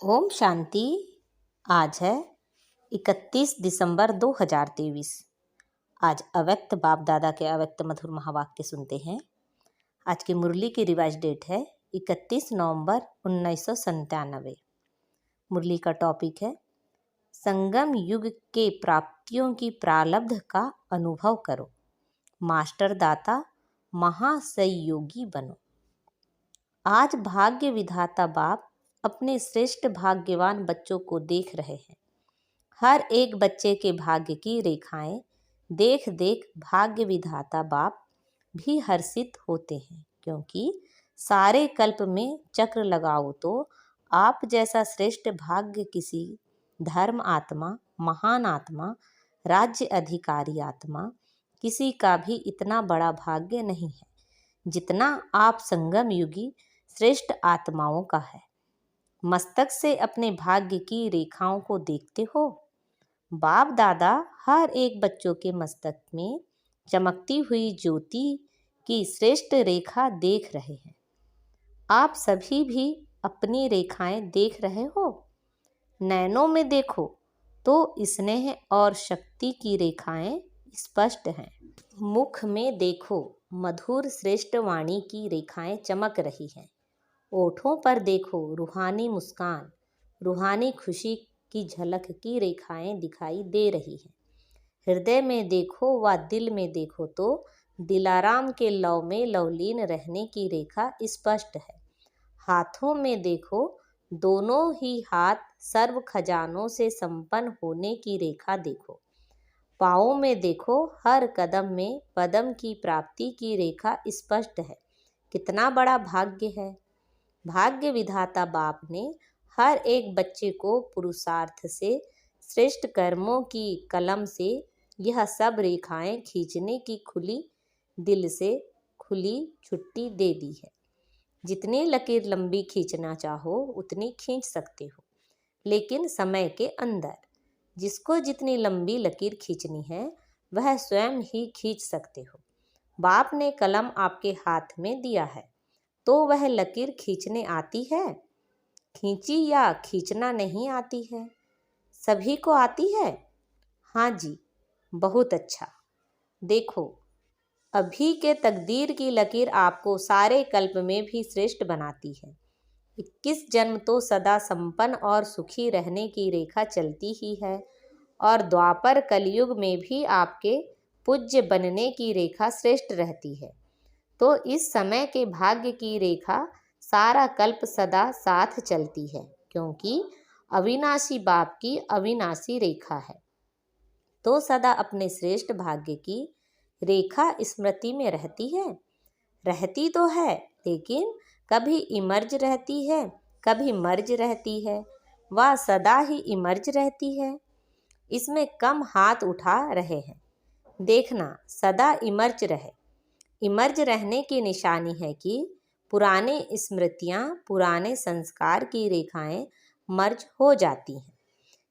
ओम शांति। आज है 31 दिसंबर 2023। आज अव्यक्त बाप दादा के अव्यक्त मधुर महावाक्य सुनते हैं। आज की मुरली की रिवाइज डेट है 31 नवंबर 1997। मुरली का टॉपिक है संगम युग के प्राप्तियों की प्रारब्ध का अनुभव करो, मास्टर दाता महासहयोगी बनो। आज भाग्य विधाता बाप अपने श्रेष्ठ भाग्यवान बच्चों को देख रहे हैं। हर एक बच्चे के भाग्य की रेखाएं देख देख भाग्य विधाता बाप भी हर्षित होते हैं, क्योंकि सारे कल्प में चक्र लगाओ तो आप जैसा श्रेष्ठ भाग्य किसी धर्म आत्मा, महान आत्मा, राज्य अधिकारी आत्मा किसी का भी इतना बड़ा भाग्य नहीं है जितना आप संगम युगी श्रेष्ठ आत्माओं का है। मस्तक से अपने भाग्य की रेखाओं को देखते हो। बाप दादा हर एक बच्चों के मस्तक में चमकती हुई ज्योति की श्रेष्ठ रेखा देख रहे हैं। आप सभी भी अपनी रेखाएं देख रहे हो। नैनों में देखो तो स्नेह और शक्ति की रेखाएं स्पष्ट हैं। मुख में देखो, मधुर श्रेष्ठ वाणी की रेखाएं चमक रही हैं। ओठों पर देखो, रूहानी मुस्कान, रूहानी खुशी की झलक की रेखाएं दिखाई दे रही हैं। हृदय में देखो व दिल में देखो तो दिलाराम के लव में लवलीन रहने की रेखा स्पष्ट है। हाथों में देखो, दोनों ही हाथ सर्व खजानों से संपन्न होने की रेखा देखो। पाँवों में देखो, हर कदम में पदम की प्राप्ति की रेखा स्पष्ट है। कितना बड़ा भाग्य है। भाग्य विधाता बाप ने हर एक बच्चे को पुरुषार्थ से श्रेष्ठ कर्मों की कलम से यह सब रेखाएं खींचने की खुली दिल से खुली छुट्टी दे दी है। जितनी लकीर लंबी खींचना चाहो उतनी खींच सकते हो, लेकिन समय के अंदर। जिसको जितनी लंबी लकीर खींचनी है वह स्वयं ही खींच सकते हो। बाप ने कलम आपके हाथ में दिया है तो वह लकीर खींचने आती है। खींची या खींचना नहीं आती है? सभी को आती है? हाँ जी, बहुत अच्छा। देखो, अभी के तकदीर की लकीर आपको सारे कल्प में भी श्रेष्ठ बनाती है। 21 जन्म तो सदा संपन्न और सुखी रहने की रेखा चलती ही है, और द्वापर कलयुग में भी आपके पूज्य बनने की रेखा श्रेष्ठ रहती है। तो इस समय के भाग्य की रेखा सारा कल्प सदा साथ चलती है, क्योंकि अविनाशी बाप की अविनाशी रेखा है। तो सदा अपने श्रेष्ठ भाग्य की रेखा स्मृति में रहती है। रहती तो है, लेकिन कभी इमर्ज रहती है, कभी मर्ज रहती है, वह सदा ही इमर्ज रहती है। इसमें कम हाथ उठा रहे हैं। देखना, सदा इमर्ज रहे। इमर्ज रहने की निशानी है कि पुरानी स्मृतियाँ, पुराने संस्कार की रेखाएं मर्ज हो जाती हैं।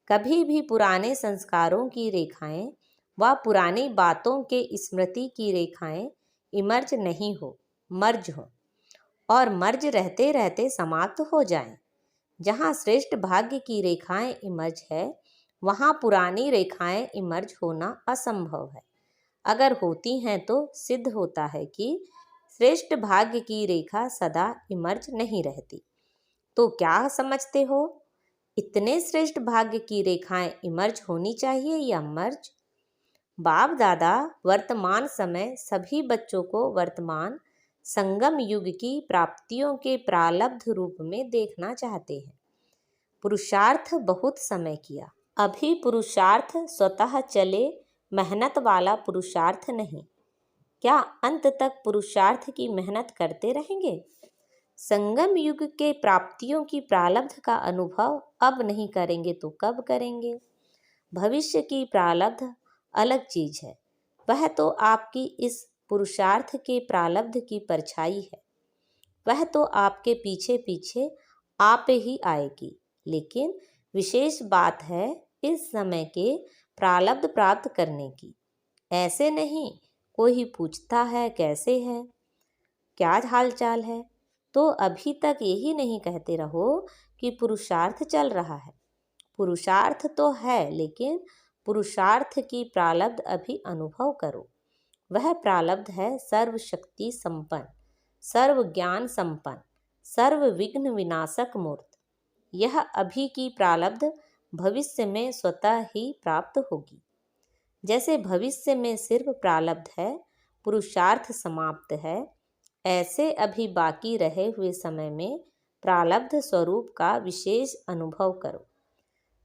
कभी भी पुराने संस्कारों की रेखाएं व पुरानी बातों के स्मृति की रेखाएं इमर्ज नहीं हो, मर्ज हो, और मर्ज रहते रहते समाप्त हो जाएं। जहाँ श्रेष्ठ भाग्य की रेखाएं इमर्ज है, वहाँ पुरानी रेखाएं इमर्ज होना असंभव है। अगर होती हैं तो सिद्ध होता है कि श्रेष्ठ भाग्य की रेखा सदा इमर्ज नहीं रहती। तो क्या समझते हो, इतने श्रेष्ठ भाग्य की रेखाएं इमर्ज होनी चाहिए या मर्ज? बाप दादा वर्तमान समय सभी बच्चों को वर्तमान संगम युग की प्राप्तियों के प्रारब्ध रूप में देखना चाहते हैं। पुरुषार्थ बहुत समय किया, अभी पुरुषार्थ स्वतः चले, मेहनत वाला पुरुषार्थ नहीं। क्या अंत तक पुरुषार्थ की मेहनत करते रहेंगे? संगम युग के प्राप्तियों की प्रारब्ध का अनुभव अब नहीं करेंगे तो कब करेंगे? भविष्य की प्रारब्ध अलग चीज है, वह तो आपकी इस पुरुषार्थ के प्रारब्ध की परछाई है। वह तो आपके पीछे पीछे आप ही आएगी। लेकिन विशेष बात है इस समय के प्रारब्ध प्राप्त करने की। ऐसे नहीं कोई पूछता है कैसे है, क्या हाल चाल है, तो अभी तक यही नहीं कहते रहो कि पुरुषार्थ चल रहा है। पुरुषार्थ तो है, लेकिन पुरुषार्थ की प्रारब्ध अभी अनुभव करो। वह प्रारब्ध है सर्वशक्ति संपन्न, सर्व ज्ञान संपन्न, सर्व विघ्न विनाशक मूर्त। यह अभी की प्रारब्ध भविष्य में स्वतः ही प्राप्त होगी। जैसे भविष्य में सिर्फ प्रारब्ध है, पुरुषार्थ समाप्त है, ऐसे अभी बाकी रहे हुए समय में प्रारब्ध स्वरूप का विशेष अनुभव करो।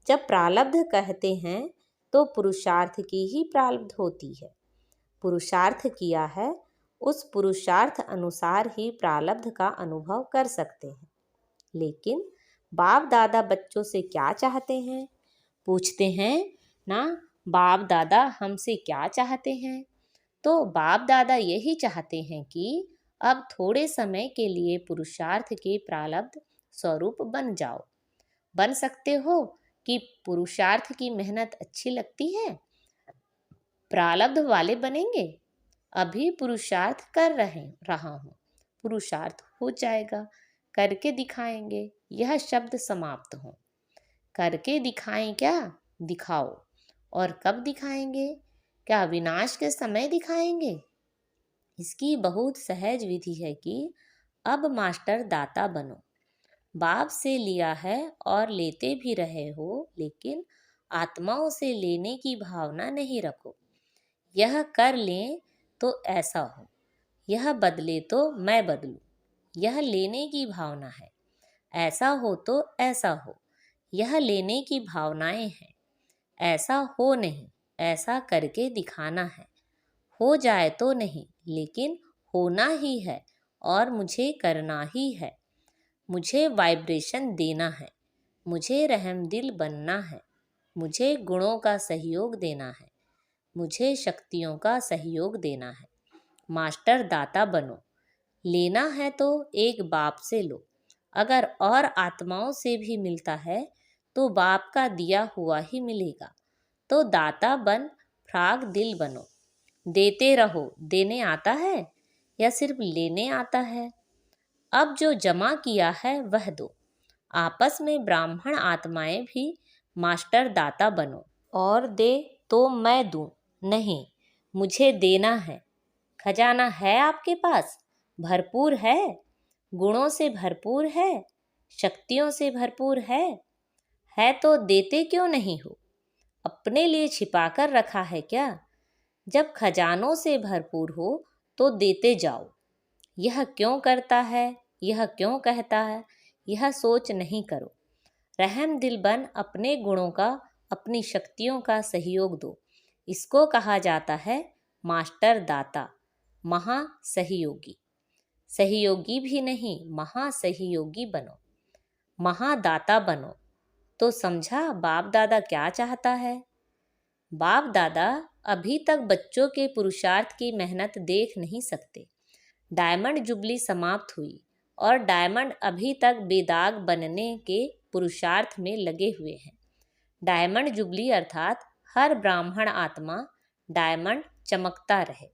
जब प्रारब्ध कहते हैं तो पुरुषार्थ की ही प्रारब्ध होती है। पुरुषार्थ किया है, उस पुरुषार्थ अनुसार ही प्रारब्ध का अनुभव कर सकते हैं। लेकिन बाप दादा बच्चों से क्या चाहते हैं? पूछते हैं ना, बाप दादा हमसे क्या चाहते हैं? तो बाप दादा यही चाहते हैं कि अब थोड़े समय के लिए पुरुषार्थ के प्रारब्ध स्वरूप बन जाओ। बन सकते हो कि पुरुषार्थ की मेहनत अच्छी लगती है, प्रारब्ध वाले बनेंगे। अभी पुरुषार्थ कर रहा हूँ, पुरुषार्थ हो जाएगा, करके दिखाएंगे। यह शब्द समाप्त हो। करके दिखाएं क्या? दिखाओ। और कब दिखाएंगे? क्या विनाश के समय दिखाएंगे? इसकी बहुत सहज विधि है कि अब मास्टर दाता बनो। बाप से लिया है और लेते भी रहे हो, लेकिन आत्माओं से लेने की भावना नहीं रखो। यह कर लें तो ऐसा हो, यह बदले तो मैं बदलूं, यह लेने की भावना है। ऐसा हो तो ऐसा हो, यह लेने की भावनाएं हैं। ऐसा हो नहीं, ऐसा करके दिखाना है। हो जाए तो नहीं, लेकिन होना ही है और मुझे करना ही है। मुझे वाइब्रेशन देना है, मुझे रहमदिल बनना है, मुझे गुणों का सहयोग देना है, मुझे शक्तियों का सहयोग देना है। मास्टर दाता बनो। लेना है तो एक बाप से लो। अगर और आत्माओं से भी मिलता है तो बाप का दिया हुआ ही मिलेगा। तो दाता बन फ्राग दिल बनो। देते रहो। देने आता है या सिर्फ लेने आता है? अब जो जमा किया है वह दो। आपस में ब्राह्मण आत्माएं भी मास्टर दाता बनो। और दे तो मैं दूं? नहीं, मुझे देना है। खजाना है आपके पास, भरपूर है, गुणों से भरपूर है, शक्तियों से भरपूर है तो देते क्यों नहीं हो? अपने लिए छिपाकर रखा है क्या? जब खजानों से भरपूर हो तो देते जाओ। यह क्यों करता है, यह क्यों कहता है, यह सोच नहीं करो। रहम दिल बन अपने गुणों का, अपनी शक्तियों का सहयोग दो। इसको कहा जाता है मास्टर दाता, महा सहयोगी। सहयोगी भी नहीं, महा सहयोगी बनो, महादाता बनो। तो समझा बाप दादा क्या चाहता है? बाप दादा अभी तक बच्चों के पुरुषार्थ की मेहनत देख नहीं सकते। डायमंड जुबली समाप्त हुई और डायमंड अभी तक बेदाग बनने के पुरुषार्थ में लगे हुए हैं। डायमंड जुबली अर्थात हर ब्राह्मण आत्मा डायमंड चमकता रहे।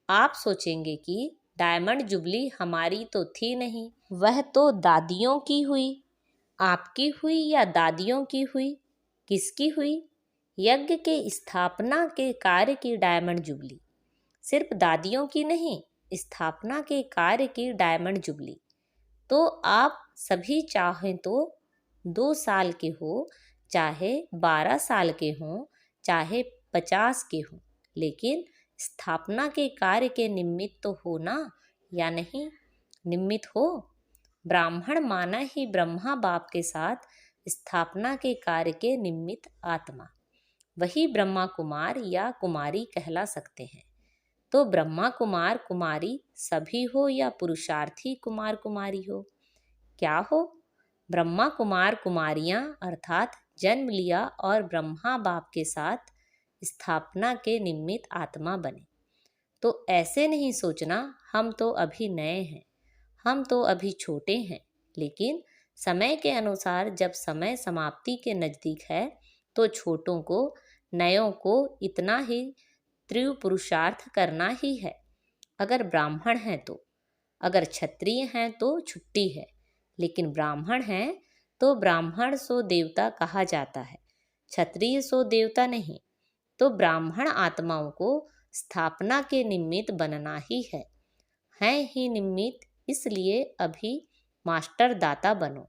आप सोचेंगे कि डायमंड जुबली हमारी तो थी नहीं, वह तो दादियों की हुई। आपकी हुई या दादियों की हुई? किसकी हुई? यज्ञ के स्थापना के कार्य की डायमंड जुबली। सिर्फ दादियों की नहीं, स्थापना के कार्य की डायमंड जुबली। तो आप सभी चाहें तो 2 साल के हो, चाहे 12 साल के हों, चाहे 50 के हों, लेकिन स्थापना के कार्य के निमित्त तो हो ना, या नहीं? निमित्त हो। ब्राह्मण माना ही ब्रह्मा बाप के साथ स्थापना के कार्य के निमित्त आत्मा, वही ब्रह्मा कुमार या कुमारी कहला सकते हैं। तो ब्रह्मा कुमार कुमारी सभी हो या पुरुषार्थी कुमार कुमारी हो? क्या हो? ब्रह्मा कुमार कुमारियां अर्थात जन्म लिया और ब्रह्मा बाप के साथ स्थापना के निमित्त आत्मा बने। तो ऐसे नहीं सोचना हम तो अभी नए हैं, हम तो अभी छोटे हैं, लेकिन समय के अनुसार जब समय समाप्ति के नज़दीक है तो छोटों को, नयों को इतना ही तीव्र पुरुषार्थ करना ही है। अगर ब्राह्मण हैं तो, अगर क्षत्रिय हैं तो छुट्टी है, लेकिन ब्राह्मण हैं तो ब्राह्मण सो देवता कहा जाता है, क्षत्रिय सो देवता नहीं। तो ब्राह्मण आत्माओं को स्थापना के निमित्त बनना ही है ही निमित्त। इसलिए अभी मास्टर दाता बनो।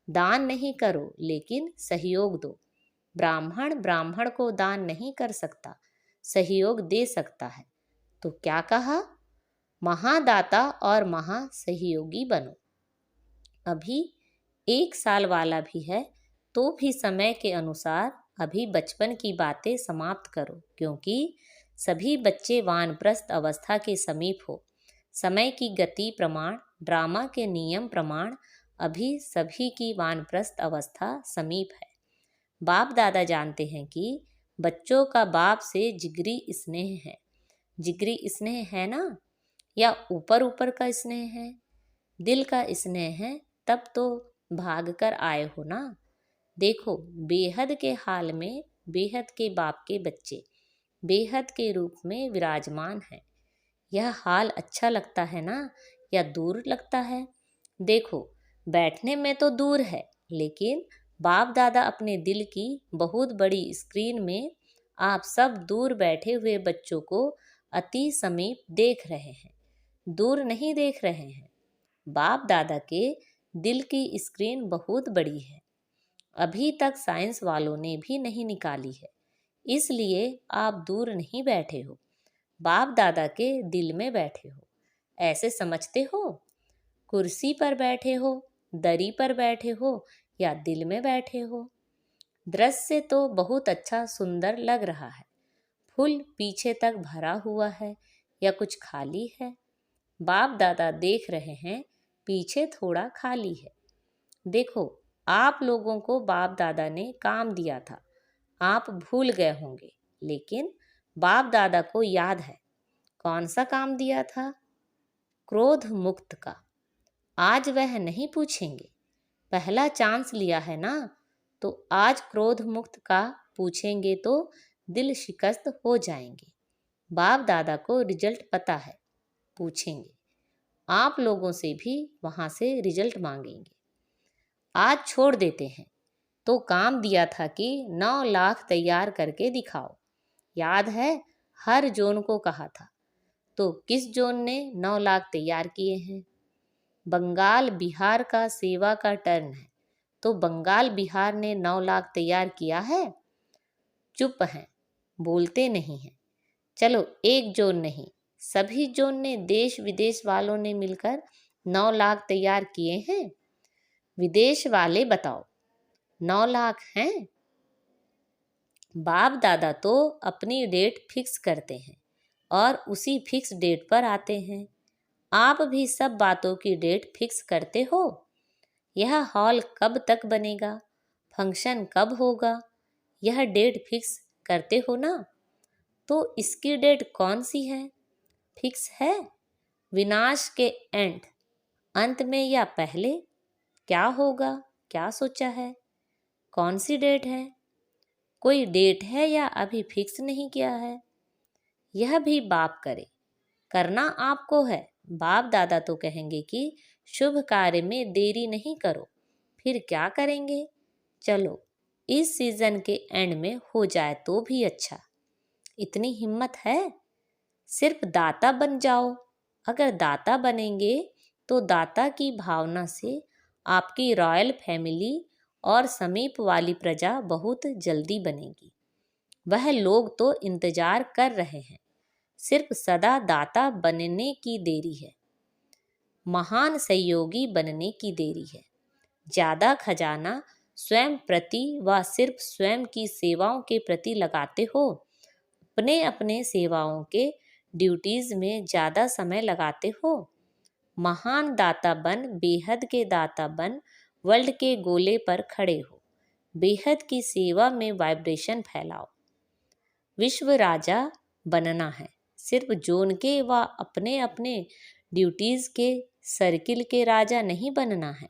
दान नहीं करो लेकिन सहयोग दो। ब्राह्मण ब्राह्मण को दान नहीं कर सकता, सहयोग दे सकता है। तो क्या कहा? महादाता और महासहयोगी बनो। अभी 1 साल वाला भी है तो भी समय के अनुसार अभी बचपन की बातें समाप्त करो, क्योंकि सभी बच्चे वानप्रस्थ अवस्था के समीप हो। समय की गति प्रमाण, ड्रामा के नियम प्रमाण अभी सभी की वानप्रस्थ अवस्था समीप है। बाप दादा जानते हैं कि बच्चों का बाप से जिगरी स्नेह है। जिगरी स्नेह है ना, या ऊपर ऊपर का स्नेह है, दिल का स्नेह है, तब तो भाग कर आए हो ना। देखो, बेहद के हाल में बेहद के बाप के बच्चे बेहद के रूप में विराजमान हैं। यह हाल अच्छा लगता है ना, या दूर लगता है? देखो, बैठने में तो दूर है, लेकिन बाप दादा अपने दिल की बहुत बड़ी स्क्रीन में आप सब दूर बैठे हुए बच्चों को अति समीप देख रहे हैं, दूर नहीं देख रहे हैं। बाप दादा के दिल की स्क्रीन बहुत बड़ी है, अभी तक साइंस वालों ने भी नहीं निकाली है, इसलिए आप दूर नहीं बैठे हो, बाप दादा के दिल में बैठे हो। ऐसे समझते हो? कुर्सी पर बैठे हो, दरी पर बैठे हो, या दिल में बैठे हो? दृश्य तो बहुत अच्छा सुंदर लग रहा है। फूल पीछे तक भरा हुआ है या कुछ खाली है? बाप दादा देख रहे हैं, पीछे थोड़ा खाली है। देखो, आप लोगों को बाप दादा ने काम दिया था, आप भूल गए होंगे, लेकिन बाप दादा को याद है। कौन सा काम दिया था? क्रोध मुक्त का। आज वह नहीं पूछेंगे, पहला चांस लिया है ना, तो आज क्रोध मुक्त का पूछेंगे तो दिल शिकस्त हो जाएंगे। बाप दादा को रिजल्ट पता है, पूछेंगे। आप लोगों से भी वहाँ से रिजल्ट मांगेंगे। आज छोड़ देते हैं, तो काम दिया था कि 9 लाख तैयार करके दिखाओ। याद है, हर जोन को कहा था। तो किस जोन ने 9 लाख तैयार किए हैं? बंगाल बिहार का सेवा का टर्न है, तो बंगाल बिहार ने 9 लाख तैयार किया है? चुप हैं, बोलते नहीं हैं। चलो, एक जोन नहीं, सभी जोन ने, देश विदेश वालों ने मिलकर 9 लाख तैयार किए हैं। विदेश वाले बताओ, 9 लाख हैं? बाप दादा तो अपनी डेट फिक्स करते हैं और उसी फिक्स डेट पर आते हैं। आप भी सब बातों की डेट फिक्स करते हो। यह हॉल कब तक बनेगा, फंक्शन कब होगा, यह डेट फिक्स करते हो ना। तो इसकी डेट कौन सी है? फिक्स है? विनाश के अंत में या पहले? क्या होगा, क्या सोचा है? कौन सी डेट है? कोई डेट है या अभी फिक्स नहीं किया है? यह भी बाप करे, करना आपको है। बाप दादा तो कहेंगे कि शुभ कार्य में देरी नहीं करो, फिर क्या करेंगे? चलो, इस सीजन के एंड में हो जाए तो भी अच्छा। इतनी हिम्मत है? सिर्फ दाता बन जाओ। अगर दाता बनेंगे तो दाता की भावना से आपकी रॉयल फैमिली और समीप वाली प्रजा बहुत जल्दी बनेगी। वह लोग तो इंतजार कर रहे हैं, सिर्फ सदा दाता बनने की देरी है, महान सहयोगी बनने की देरी है। ज़्यादा खजाना स्वयं प्रति व सिर्फ स्वयं की सेवाओं के प्रति लगाते हो, अपने अपने सेवाओं के ड्यूटीज़ में ज़्यादा समय लगाते हो। महान दाता बन, बेहद के दाता बन, वर्ल्ड के गोले पर खड़े हो, बेहद की सेवा में वाइब्रेशन फैलाओ। विश्व राजा बनना है, सिर्फ जोन के व अपने अपने ड्यूटीज़ के सर्किल के राजा नहीं बनना है।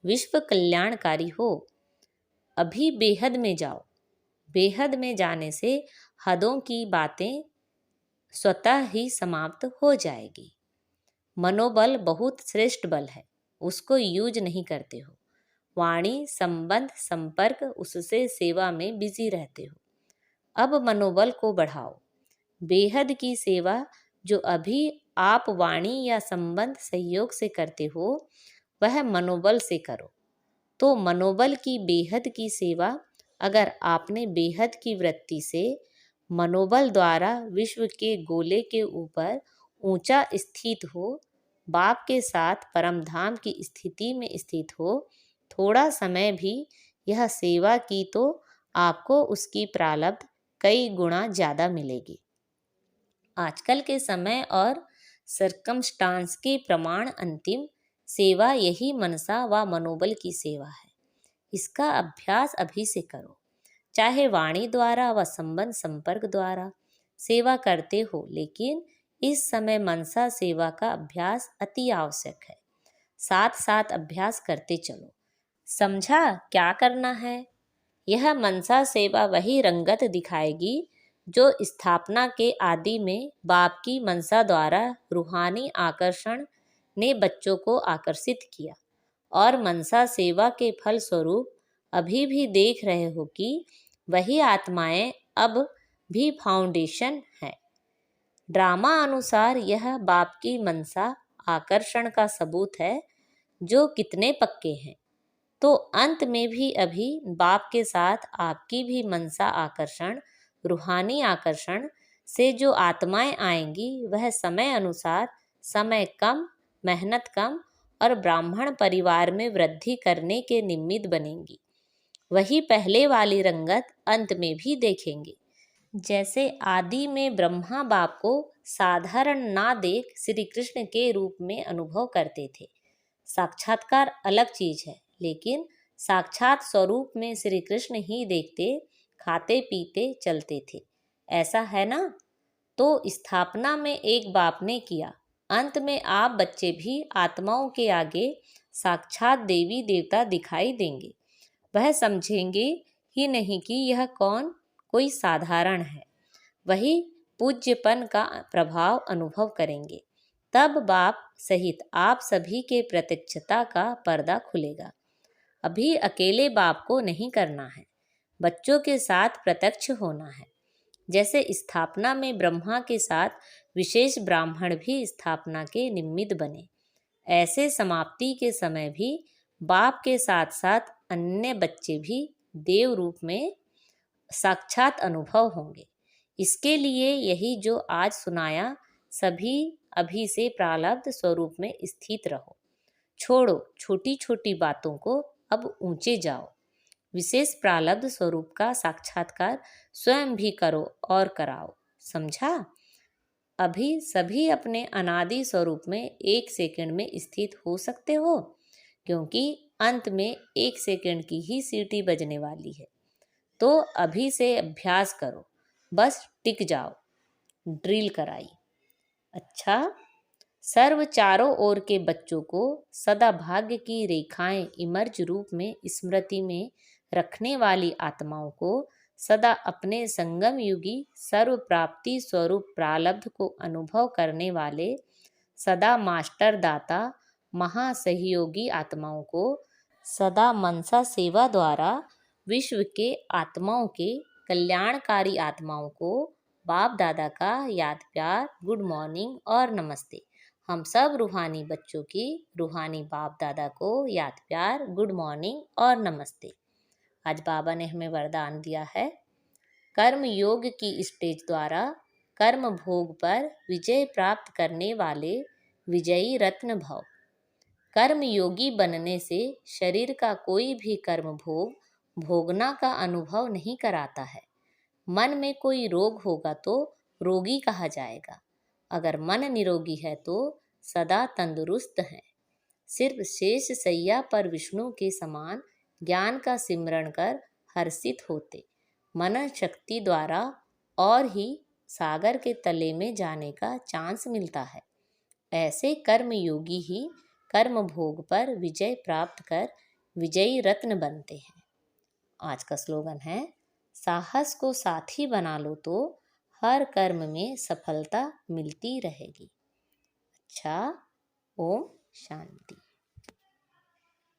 विश्व कल्याणकारी हो। अभी बेहद में जाओ। बेहद में जाने से हदों की बातें स्वतः ही समाप्त हो जाएगी। मनोबल बहुत श्रेष्ठ बल है, उसको यूज नहीं करते हो। वाणी संबंध संपर्क उससे सेवा में बिजी रहते हो। अब मनोबल को बढ़ाओ। बेहद की सेवा जो अभी आप वाणी या संबंध सहयोग से करते हो वह मनोबल से करो। तो मनोबल की बेहद की सेवा अगर आपने बेहद की वृत्ति से मनोबल द्वारा विश्व के गोले के ऊपर ऊंचा स्थित हो, बाप के साथ परम धाम की स्थिति में स्थित हो, थोड़ा समय भी यह सेवा की तो आपको उसकी प्रालब्ध कई गुना ज़्यादा मिलेगी। आजकल के समय और सरकमस्टांस के प्रमाण अंतिम सेवा यही मनसा व मनोबल की सेवा है। इसका अभ्यास अभी से करो। चाहे वाणी द्वारा व संबंध संपर्क द्वारा सेवा करते हो, लेकिन इस समय मनसा सेवा का अभ्यास अति आवश्यक है। साथ साथ अभ्यास करते चलो। समझा क्या करना है? यह मनसा सेवा वही रंगत दिखाएगी जो स्थापना के आदि में बाप की मनसा द्वारा रूहानी आकर्षण ने बच्चों को आकर्षित किया, और मनसा सेवा के फल स्वरूप अभी भी देख रहे हो कि वही आत्माएं अब भी फाउंडेशन है। ड्रामा अनुसार यह बाप की मनसा आकर्षण का सबूत है जो कितने पक्के हैं। तो अंत में भी अभी बाप के साथ आपकी भी मनसा आकर्षण, रूहानी आकर्षण से जो आत्माएं आएंगी वह समय अनुसार समय कम, मेहनत कम और ब्राह्मण परिवार में वृद्धि करने के निमित्त बनेंगी। वही पहले वाली रंगत अंत में भी देखेंगे। जैसे आदि में ब्रह्मा बाप को साधारण ना देख श्री कृष्ण के रूप में अनुभव करते थे। साक्षात्कार अलग चीज है, लेकिन साक्षात स्वरूप में श्री कृष्ण ही देखते, खाते पीते चलते थे। ऐसा है ना? तो स्थापना में एक बाप ने किया, अंत में आप बच्चे भी आत्माओं के आगे साक्षात देवी देवता दिखाई देंगे। वह समझेंगे ही नहीं कि यह कौन कोई साधारण है। वही पूज्यपन का प्रभाव अनुभव करेंगे। तब बाप सहित आप सभी के प्रत्यक्षता का पर्दा खुलेगा। अभी अकेले बाप को नहीं करना है, बच्चों के साथ प्रत्यक्ष होना है। जैसे स्थापना में ब्रह्मा के साथ विशेष ब्राह्मण भी स्थापना के निमित्त बने, ऐसे समाप्ति के समय भी बाप के साथ साथ अन्य बच्चे भी देव रूप में साक्षात अनुभव होंगे। इसके लिए यही जो आज सुनाया, सभी अभी से प्रारब्ध स्वरूप में स्थित रहो। छोड़ो छोटी छोटी बातों को, अब ऊंचे जाओ। विशेष प्रारब्ध स्वरूप का साक्षात्कार स्वयं भी करो और कराओ। समझा? अभी सभी अपने अनादि स्वरूप में 1 सेकंड में स्थित हो सकते हो, क्योंकि अंत में 1 सेकंड की ही सीटी बजने वाली है। तो अभी से अभ्यास करो, बस टिक जाओ। ड्रिल कराई। अच्छा, सर्व चारों ओर के बच्चों को सदा भाग्य की रेखाएं इमर्ज रूप में स्मृति में रखने वाली आत्माओं को सदा अपने संगम युगी सर्व प्राप्ति स्वरूप प्रालब्ध को अनुभव करने वाले सदा मास्टर दाता महासहयोगी आत्माओं को सदा मनसा सेवा द्वारा विश्व के आत्माओं के कल्याणकारी आत्माओं को बाप दादा का याद प्यार, गुड मॉर्निंग और नमस्ते। हम सब रूहानी बच्चों की रूहानी बाप दादा को याद प्यार, गुड मॉर्निंग और नमस्ते। आज बाबा ने हमें वरदान दिया है, कर्म योग की स्टेज द्वारा कर्म भोग पर विजय प्राप्त करने वाले विजयी रत्न भव। कर्म योगी बनने से शरीर का कोई भी कर्म भोगना का अनुभव नहीं कराता है। मन में कोई रोग होगा तो रोगी कहा जाएगा। अगर मन निरोगी है तो सदा तंदुरुस्त है। सिर्फ शेष सैया पर विष्णु के समान ज्ञान का सिमरण कर हर्षित होते, मन शक्ति द्वारा और ही सागर के तले में जाने का चांस मिलता है। ऐसे कर्म योगी ही कर्म भोग पर विजय प्राप्त कर विजयी रत्न बनते हैं। आज का स्लोगन है, साहस को साथी बना लो तो हर कर्म में सफलता मिलती रहेगी। अच्छा, ओम शांति।